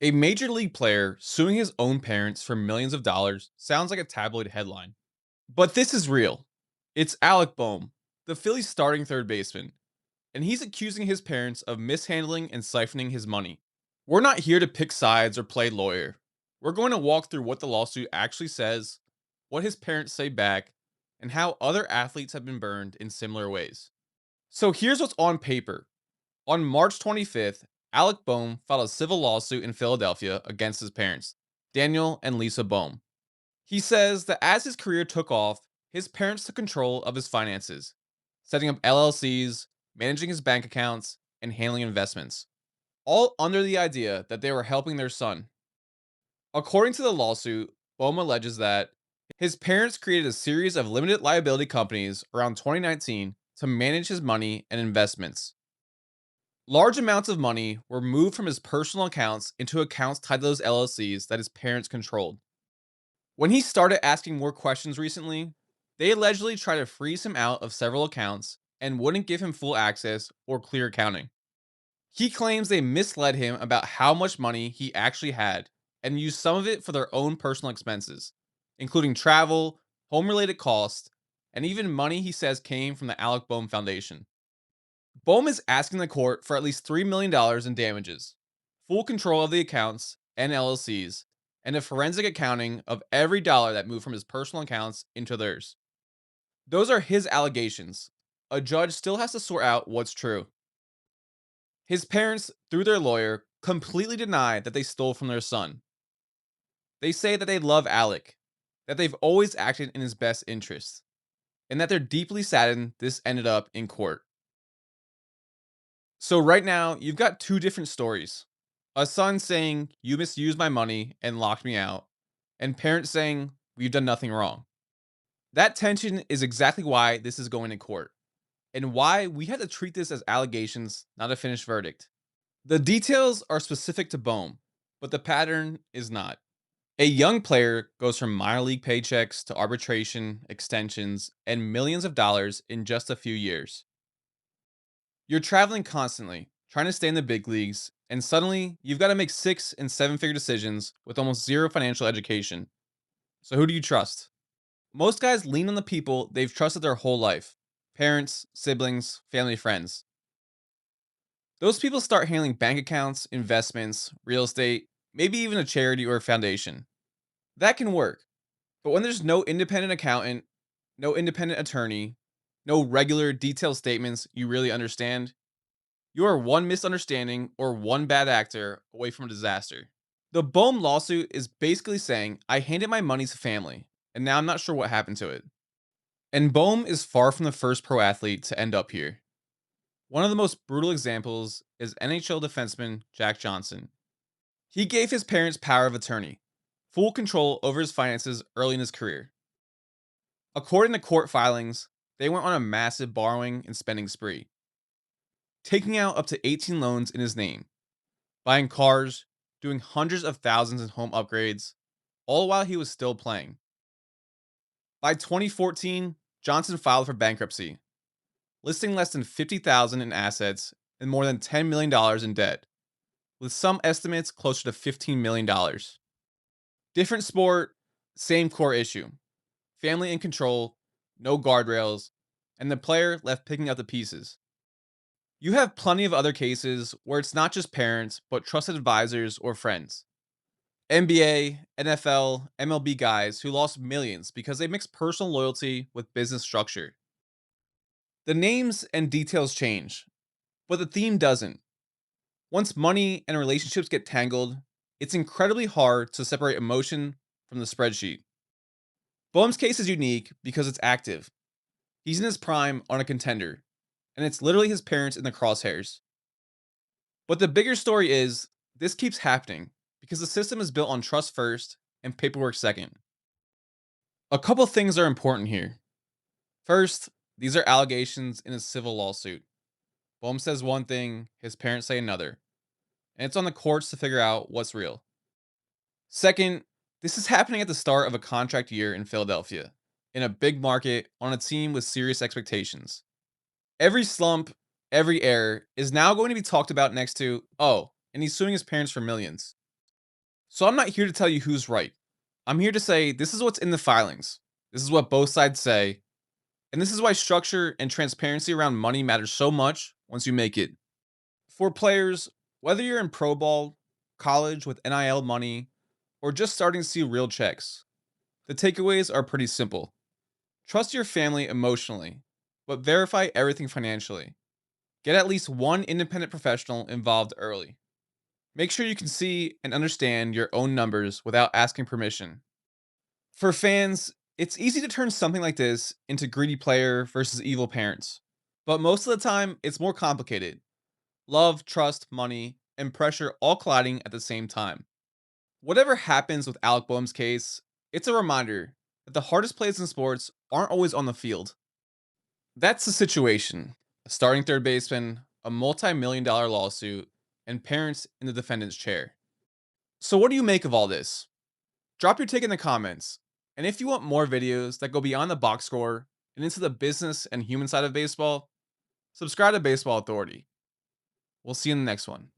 A major league player suing his own parents for millions of dollars sounds like a tabloid headline. But this is real. It's Alec Bohm, the Phillies starting third baseman, and he's accusing his parents of mishandling and siphoning his money. We're not here to pick sides or play lawyer. We're going to walk through what the lawsuit actually says, what his parents say back, and how other athletes have been burned in similar ways. So here's what's on paper. On March 25th, Alec Bohm filed a civil lawsuit in Philadelphia against his parents, Daniel and Lisa Bohm. He says that as his career took off, his parents took control of his finances, setting up LLCs, managing his bank accounts, and handling investments, all under the idea that they were helping their son. According to the lawsuit, Bohm alleges that his parents created a series of limited liability companies around 2019 to manage his money and investments. Large amounts of money were moved from his personal accounts into accounts tied to those LLCs that his parents controlled. When he started asking more questions recently, they allegedly tried to freeze him out of several accounts and wouldn't give him full access or clear accounting. He claims they misled him about how much money he actually had and used some of it for their own personal expenses, including travel, home related costs, and even money he says came from the Alec Bohm Foundation. Bohm is asking the court for at least $3 million in damages, full control of the accounts and LLCs, and a forensic accounting of every dollar that moved from his personal accounts into theirs. Those are his allegations. A judge still has to sort out what's true. His parents, through their lawyer, completely deny that they stole from their son. They say that they love Alec, that they've always acted in his best interests, and that they're deeply saddened this ended up in court. So, right now, you've got two different stories: a son saying, "You misused my money and locked me out," and parents saying, "We've done nothing wrong." That tension is exactly why this is going to court, and why we have to treat this as allegations, not a finished verdict. The details are specific to Bohm, but the pattern is not. A young player goes from minor league paychecks to arbitration, extensions, and millions of dollars in just a few years. You're traveling constantly, trying to stay in the big leagues, and suddenly you've got to make 6 and 7 figure decisions with almost zero financial education. So, who do you trust? Most guys lean on the people they've trusted their whole life: parents, siblings, family, friends. Those people start handling bank accounts, investments, real estate, maybe even a charity or a foundation. That can work. But when there's no independent accountant, no independent attorney, no regular detailed statements you really understand, you are one misunderstanding or one bad actor away from a disaster. The Bohm lawsuit is basically saying I handed my money to family, and now I'm not sure what happened to it. And Bohm is far from the first pro athlete to end up here. One of the most brutal examples is NHL defenseman Jack Johnson. He gave his parents power of attorney, full control over his finances early in his career. According to court filings, they went on a massive borrowing and spending spree, taking out up to 18 loans in his name, buying cars, doing hundreds of thousands in home upgrades, all while he was still playing. By 2014, Johnson filed for bankruptcy, listing less than 50,000 in assets and more than $10 million in debt, with some estimates closer to $15 million. Different sport, same core issue: family in control, no guardrails, and the player left picking up the pieces. You have plenty of other cases where it's not just parents, but trusted advisors or friends. NBA, NFL, MLB guys who lost millions because they mixed personal loyalty with business structure. The names and details change, but the theme doesn't. Once money and relationships get tangled, it's incredibly hard to separate emotion from the spreadsheet. Bohm's case is unique because it's active. He's in his prime on a contender, and it's literally his parents in the crosshairs. But the bigger story is this keeps happening because the system is built on trust first and paperwork second. A couple things are important here. First, these are allegations in a civil lawsuit. Bohm says one thing, his parents say another, and it's on the courts to figure out what's real. Second, this is happening at the start of a contract year in Philadelphia, in a big market on a team with serious expectations. Every slump, every error is now going to be talked about next to, oh, and he's suing his parents for millions. So I'm not here to tell you who's right. I'm here to say this is what's in the filings. This is what both sides say. And this is why structure and transparency around money matters so much once you make it. For players, whether you're in pro ball, college with NIL money, or just starting to see real checks, the takeaways are pretty simple. Trust your family emotionally, but verify everything financially. Get at least one independent professional involved early. Make sure you can see and understand your own numbers without asking permission. For fans, it's easy to turn something like this into greedy player versus evil parents. But most of the time, it's more complicated. Love, trust, money, and pressure all colliding at the same time. Whatever happens with Alec Bohm's case, it's a reminder that the hardest plays in sports aren't always on the field. That's the situation. A starting third baseman, a multi-million dollar lawsuit, and parents in the defendant's chair. So what do you make of all this? Drop your take in the comments. And if you want more videos that go beyond the box score and into the business and human side of baseball, subscribe to Baseball Authority. We'll see you in the next one.